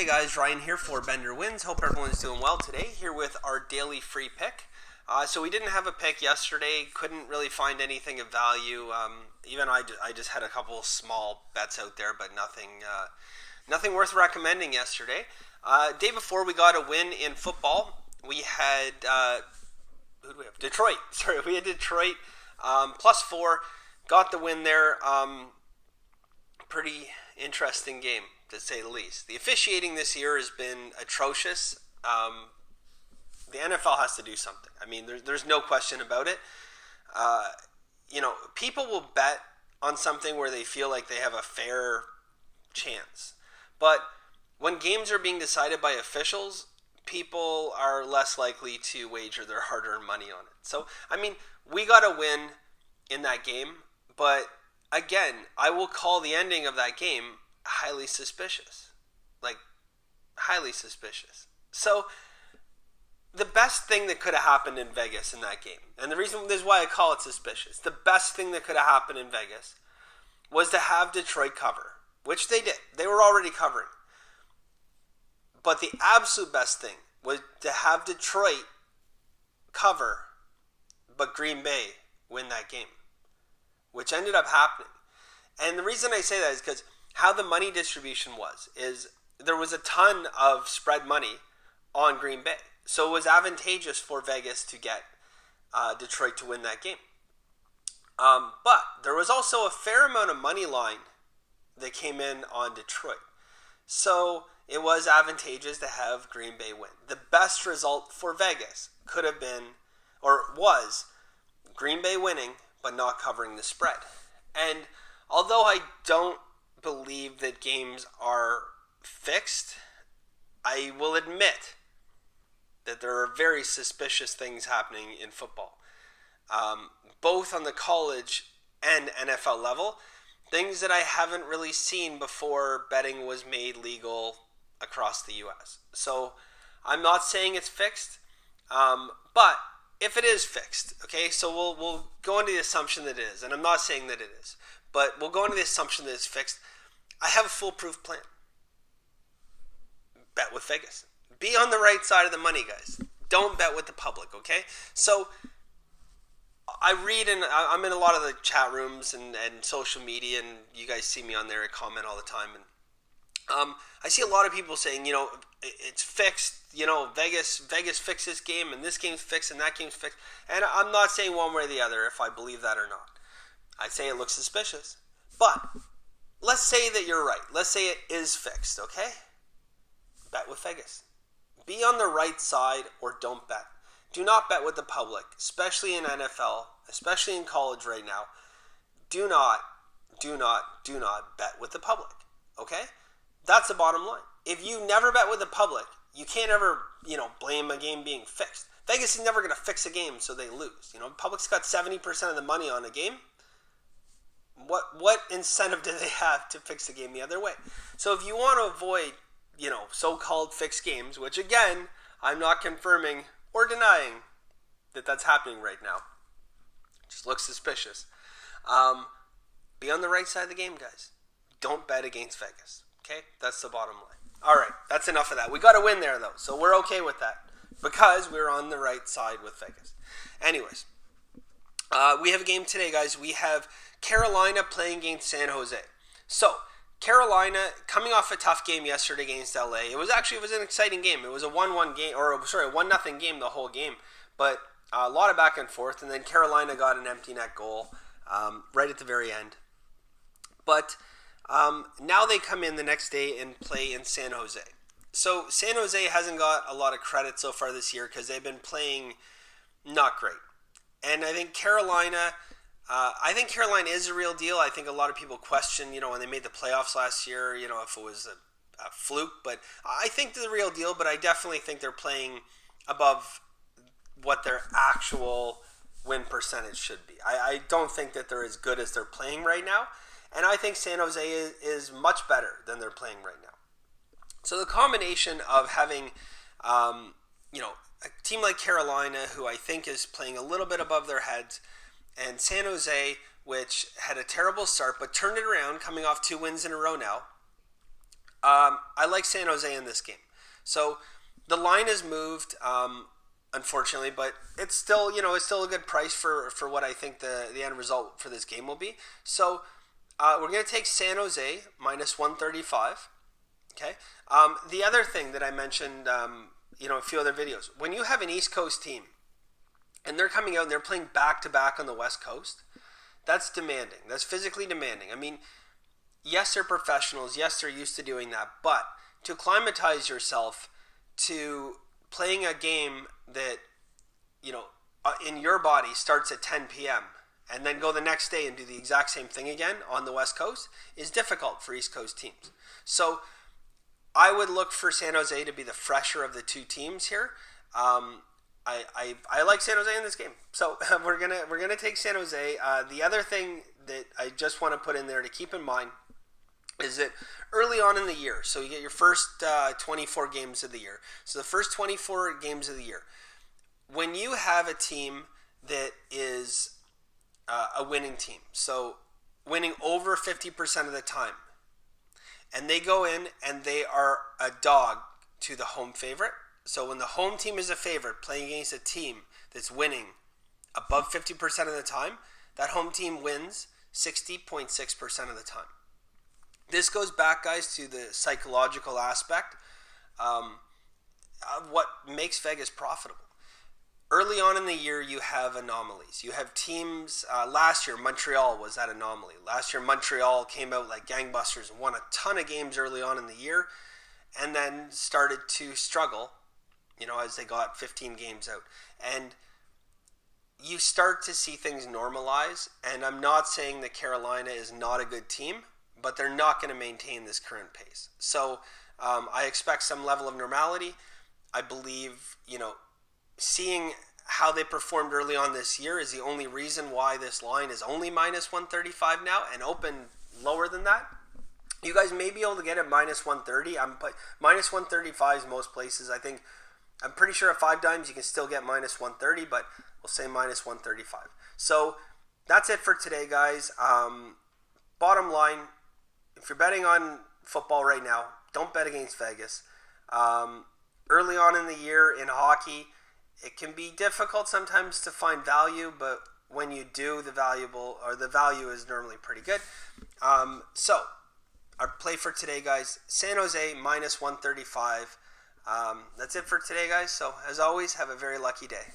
Hey guys, Ryan here for Bender Wins. Hope everyone's doing well today. Here with our daily free pick. So we didn't have a pick yesterday. Couldn't really find anything of value. Even I just had a couple small bets out there, but nothing worth recommending yesterday. Day before we got a win in football. We had who do we have? Detroit. Sorry, we had Detroit +4. Got the win there. Pretty interesting game, to say the least. The officiating this year has been atrocious. The NFL has to do something. I mean, there's no question about it. People will bet on something where they feel like they have a fair chance. But when games are being decided by officials, people are less likely to wager their hard-earned money on it. So, I mean, we got a win in that game, but again, I will call the ending of that game highly suspicious. Like, highly suspicious. So, the best thing that could have happened in Vegas in that game, and the reason this is why I call it suspicious, the best thing that could have happened in Vegas was to have Detroit cover, which they did. They were already covering. But the absolute best thing was to have Detroit cover, but Green Bay win that game, which ended up happening. And the reason I say that is because how the money distribution is there was a ton of spread money on Green Bay. So it was advantageous for Vegas to get Detroit to win that game. But there was also a fair amount of money line that came in on Detroit. So it was advantageous to have Green Bay win. The best result for Vegas could have been, or was, Green Bay winning but not covering the spread. And although I don't believe that games are fixed, I will admit that there are very suspicious things happening in football, both on the college and NFL level, things that I haven't really seen before betting was made legal across the U.S. So I'm not saying it's fixed, but if it is fixed, okay, so we'll go into the assumption that it is, and I'm not saying that it is, but we'll go into the assumption that it's fixed. I have a foolproof plan. Bet with Vegas. Be on the right side of the money, guys. Don't bet with the public, okay? So I read, and I'm in a lot of the chat rooms and social media, and you guys see me on there. I comment all the time, and I see a lot of people saying, it's fixed. Vegas fixed this game, and this game's fixed, and that game's fixed. And I'm not saying one way or the other if I believe that or not. I say it looks suspicious. But let's say that you're right. Let's say it is fixed, okay? Bet with Vegas. Be on the right side or don't bet. Do not bet with the public, especially in NFL, especially in college right now. Do not bet with the public, okay? That's the bottom line. If you never bet with the public, you can't ever, blame a game being fixed. Vegas is never going to fix a game so they lose. The public's got 70% of the money on a game. What incentive do they have to fix the game the other way? So if you want to avoid, so-called fixed games, which again, I'm not confirming or denying that that's happening right now. It just looks suspicious. Be on the right side of the game, guys. Don't bet against Vegas. Okay? That's the bottom line. All right, that's enough of that. We got to win there, though, so we're okay with that because we're on the right side with Vegas. Anyways, we have a game today, guys. We have Carolina playing against San Jose. So, Carolina coming off a tough game yesterday against LA. It was an exciting game. It was a 1-1 game, or a 1-0 game the whole game, but a lot of back and forth, and then Carolina got an empty net goal right at the very end. But now they come in the next day and play in San Jose. So San Jose hasn't got a lot of credit so far this year because they've been playing not great. And I think Carolina is a real deal. I think a lot of people question, when they made the playoffs last year, if it was a fluke. But I think they're the real deal, but I definitely think they're playing above what their actual win percentage should be. I don't think that they're as good as they're playing right now. And I think San Jose is much better than they're playing right now. So the combination of having, a team like Carolina, who I think is playing a little bit above their heads, and San Jose, which had a terrible start but turned it around, coming off 2 wins in a row now, I like San Jose in this game. So the line has moved, unfortunately, but it's still, it's still a good price for what I think the end result for this game will be. So we're going to take San Jose minus 135. Okay. The other thing that I mentioned, a few other videos, when you have an East Coast team and they're coming out and they're playing back to back on the West Coast, that's demanding. That's physically demanding. I mean, yes, they're professionals. Yes, they're used to doing that. But to acclimatize yourself to playing a game that, in your body starts at 10 p.m. and then go the next day and do the exact same thing again on the West Coast is difficult for East Coast teams. So I would look for San Jose to be the fresher of the two teams here. I like San Jose in this game, so we're gonna take San Jose. The other thing that I just want to put in there to keep in mind is that early on in the year, so you get your first 24 games of the year. So the first 24 games of the year, when you have a team that is a winning team, so winning over 50% of the time, and they go in and they are a dog to the home favorite. So when the home team is a favorite playing against a team that's winning above 50% of the time, that home team wins 60.6% of the time. This goes back, guys, to the psychological aspect of what makes Vegas profitable. Early on in the year, you have anomalies. You have teams, last year, Montreal was that anomaly. Last year, Montreal came out like gangbusters and won a ton of games early on in the year and then started to struggle, as they got 15 games out. And you start to see things normalize, and I'm not saying that Carolina is not a good team, but they're not going to maintain this current pace. So I expect some level of normality. I believe, seeing how they performed early on this year is the only reason why this line is only minus 135 now and open lower than that. You guys may be able to get it minus 130. Minus 135 is most places. I'm pretty sure at 5 dimes you can still get minus 130, but we'll say minus 135. So that's it for today, guys. Bottom line, if you're betting on football right now, don't bet against Vegas. Early on in the year in hockey, it can be difficult sometimes to find value, but when you do, the value is normally pretty good. So our play for today, guys, San Jose minus 135. That's it for today, guys. So as always, have a very lucky day.